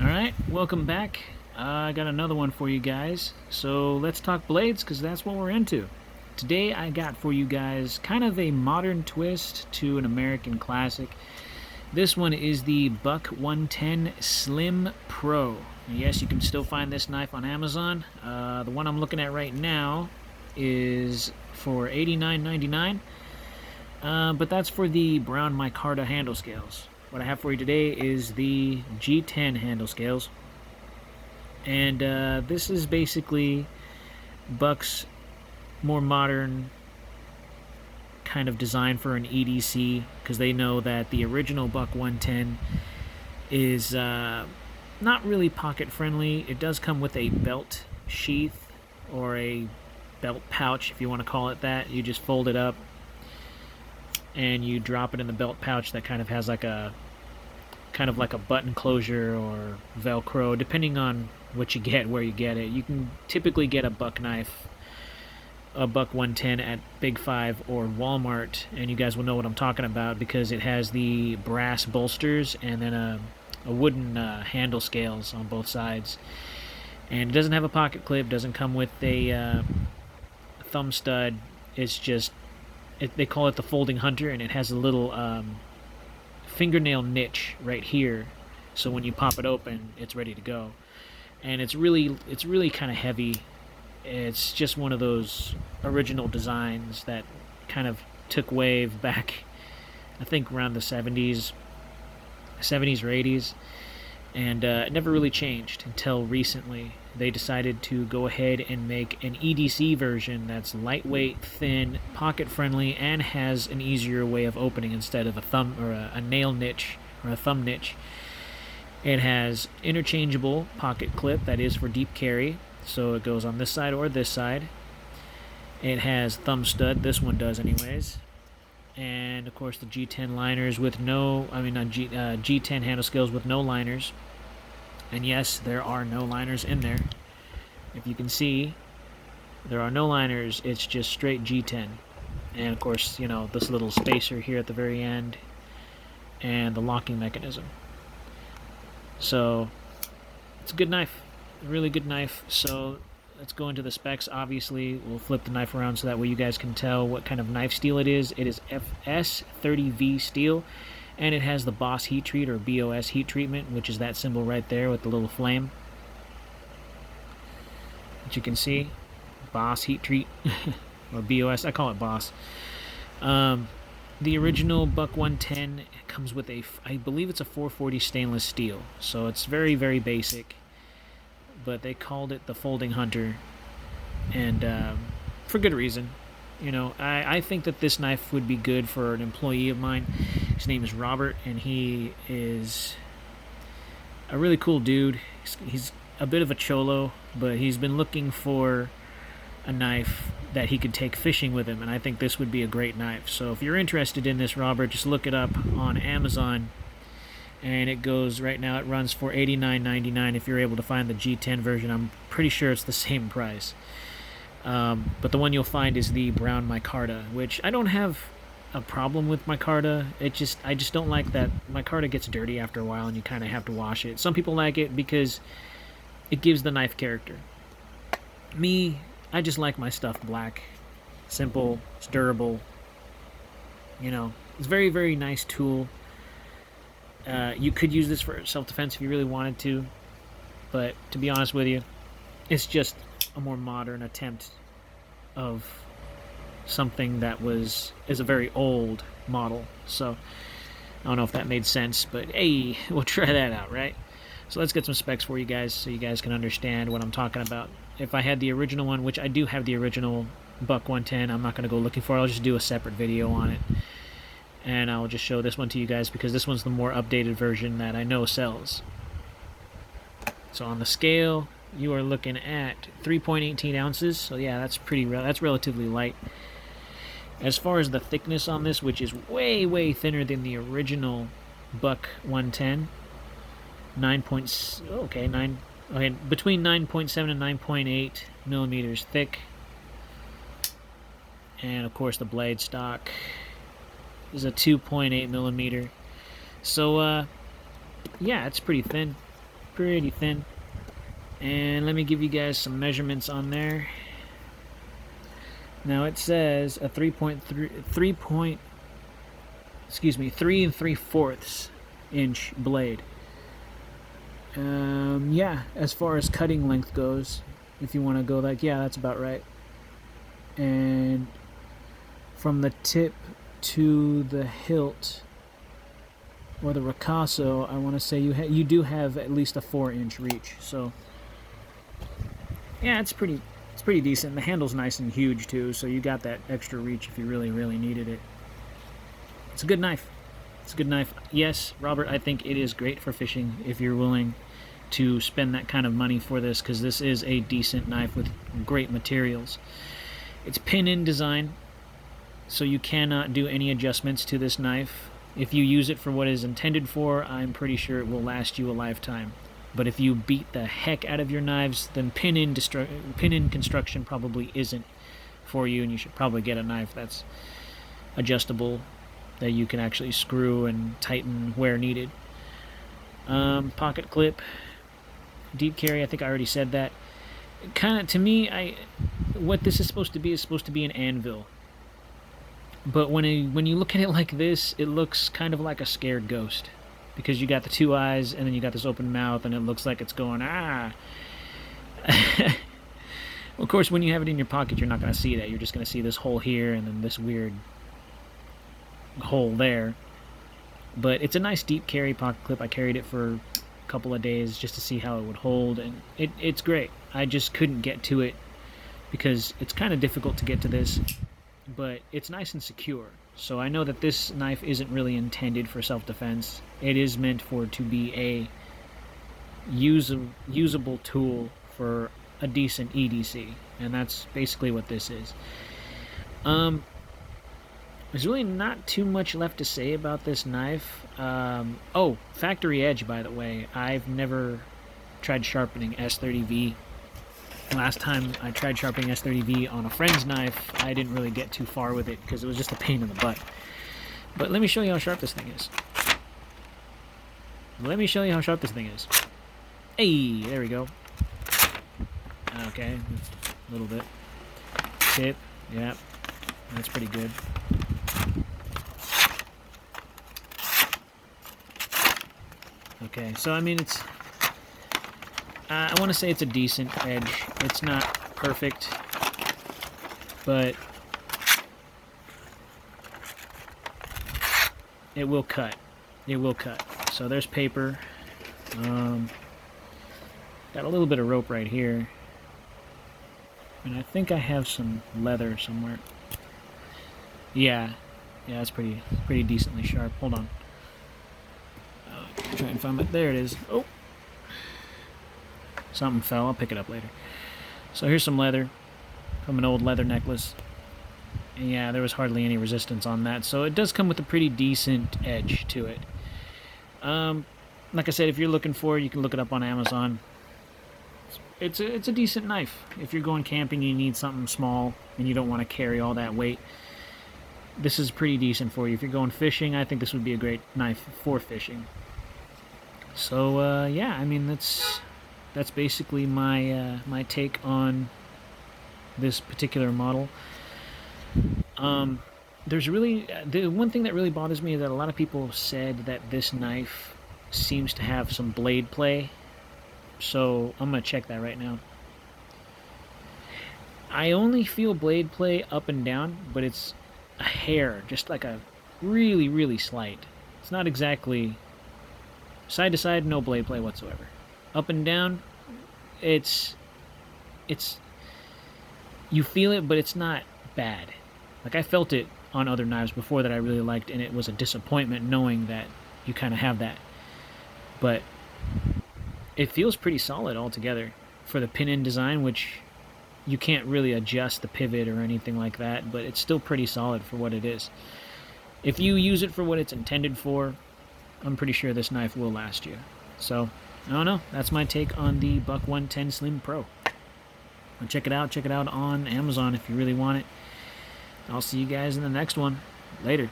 Alright, welcome back. I got another one for you guys. So let's talk blades, because that's what we're into. Today I got for you guys kind of a modern twist to an American classic. This one is the Buck 110 Slim Pro. Yes, you can still find this knife on Amazon. The one I'm looking at right now is for $89.99. But that's for the Brown Micarta handle scales. What I have for you today is the G10 handle scales. And this is basically Buck's more modern kind of design for an EDC, because they know that the original Buck 110 is not really pocket friendly. It does come with a belt sheath or a belt pouch, if you want to call it that. You just fold it up and you drop it in the belt pouch that kind of has like a button closure or Velcro, depending on what you get, where you get it. You can typically get a Buck knife, a Buck 110 at Big 5 or Walmart, and you guys will know what I'm talking about because it has the brass bolsters and then a wooden handle scales on both sides. And it doesn't have a pocket clip, doesn't come with a thumb stud. It's just, they call it the folding hunter, and it has a little fingernail niche right here, so when you pop it open it's ready to go. And it's really kind of heavy. It's just one of those original designs that kind of took wave back, I think around the 70s or 80s, and it never really changed until recently. They decided to go ahead and make an EDC version that's lightweight, thin, pocket friendly, and has an easier way of opening instead of a thumb or a nail niche or a thumb niche. It has interchangeable pocket clip that is for deep carry, so it goes on this side or this side. It has thumb stud, this one does anyways. And of course the G10 liners with no, G10 handle scales with no liners. And yes, there are no liners in there. If you can see, there are no liners. It's just straight G10. And of course, you know, this little spacer here at the very end and the locking mechanism. So it's a good knife, a really good knife. So let's go into the specs. Obviously, we'll flip the knife around so that way you guys can tell what kind of knife steel it is. It is FS30V steel, and it has the Boss heat treat or BOS heat treatment, which is that symbol right there with the little flame. As you can see, Boss heat treat or BOS. I call it Boss. The original Buck 110 comes with I believe it's a 440 stainless steel, so it's very, very basic. But they called it the Folding Hunter, and for good reason. You know, I think that this knife would be good for an employee of mine. His name is Robert, and he is a really cool dude. He's a bit of a cholo, but he's been looking for a knife that he could take fishing with him, and I think this would be a great knife. So if you're interested in this, Robert, just look it up on Amazon. And it goes, right now it runs for $89.99 if you're able to find the G10 version. I'm pretty sure it's the same price. But the one you'll find is the Brown Micarta, which I don't have a problem with Micarta. I just don't like that Micarta gets dirty after a while and you kind of have to wash it. Some people like it because it gives the knife character. Me, I just like my stuff black. Simple, it's durable. You know, it's a very, very nice tool. You could use this for self-defense if you really wanted to, but to be honest with you, it's just a more modern attempt of something that is a very old model. So I don't know if that made sense, but hey, we'll try that out, right? So let's get some specs for you guys so you guys can understand what I'm talking about. If I had the original one, which I do have the original Buck 110, I'm not going to go looking for it. I'll just do a separate video on it. And I'll just show this one to you guys because this one's the more updated version that I know sells. So on the scale, you are looking at 3.18 ounces. So yeah, that's relatively light. As far as the thickness on this, which is way, way thinner than the original Buck 110, between 9.7 and 9.8 millimeters thick. And of course the blade stock is a 2.8 millimeter. So yeah, it's pretty thin. pretty thin. And let me give you guys some measurements on there. Now it says a 3 3 3/4 inch blade. Yeah, as far as cutting length goes, if you want to go like, yeah, that's about right. And from the tip to the hilt, or the ricasso, I want to say you do have at least a 4-inch reach. So yeah, it's pretty decent. The handle's nice and huge too, so you got that extra reach if you really needed it. It's a good knife. It's a good knife. Yes, Robert, I think it is great for fishing if you're willing to spend that kind of money for this, because this is a decent knife with great materials. It's pin-in design, so you cannot do any adjustments to this knife. If you use it for what it is intended for, I'm pretty sure it will last you a lifetime. But if you beat the heck out of your knives, then pin-in construction probably isn't for you, and you should probably get a knife that's adjustable, that you can actually screw and tighten where needed. Pocket clip, deep carry, I think I already said that. Kind of, to me, what this is supposed to be an anvil. But when you look at it like this, it looks kind of like a scared ghost, because you got the two eyes and then you got this open mouth, and it looks like it's going, ah. Well, of course, when you have it in your pocket, you're not going to see that. You're just going to see this hole here and then this weird hole there. But it's a nice deep carry pocket clip. I carried it for a couple of days just to see how it would hold, and it's great. I just couldn't get to it because it's kind of difficult to get to this, but it's nice and secure. So I know that this knife isn't really intended for self-defense. It is meant to be a usable tool for a decent EDC, and that's basically what this is. There's really not too much left to say about this knife. Oh, factory edge, by the way. I've never tried sharpening S30V. Last time I tried sharpening S30V on a friend's knife, I didn't really get too far with it because it was just a pain in the butt. But let me show you how sharp this thing is. Hey, there we go. Okay, a little bit. Tip, yeah, that's pretty good. Okay, so I mean, it's, I want to say it's a decent edge. It's not perfect, but it will cut. It will cut. So there's paper. Got a little bit of rope right here, and I think I have some leather somewhere. Yeah, it's pretty decently sharp. Hold on. Try and find it. There it is. Oh, something fell. I'll pick it up later. So here's some leather from an old leather necklace. And yeah, there was hardly any resistance on that. So it does come with a pretty decent edge to it. Like I said, if you're looking for it, you can look it up on Amazon. It's a decent knife. If you're going camping and you need something small and you don't want to carry all that weight, this is pretty decent for you. If you're going fishing, I think this would be a great knife for fishing. So yeah, I mean, that's basically my my take on this particular model. There's really, the one thing that really bothers me is that a lot of people said that this knife seems to have some blade play. So I'm gonna check that right now. I only feel blade play up and down, but it's a hair, just like a really slight. It's not exactly side to side, no blade play whatsoever. Up and down, it's you feel it, but it's not bad. Like, I felt it on other knives before that I really liked, and it was a disappointment knowing that you kind of have that. But it feels pretty solid altogether for the pin-in design, which you can't really adjust the pivot or anything like that, but it's still pretty solid for what it is. If you use it for what it's intended for, I'm pretty sure this knife will last you. So, I don't know. That's my take on the Buck 110 Slim Pro. Check it out on Amazon if you really want it. I'll see you guys in the next one. Later.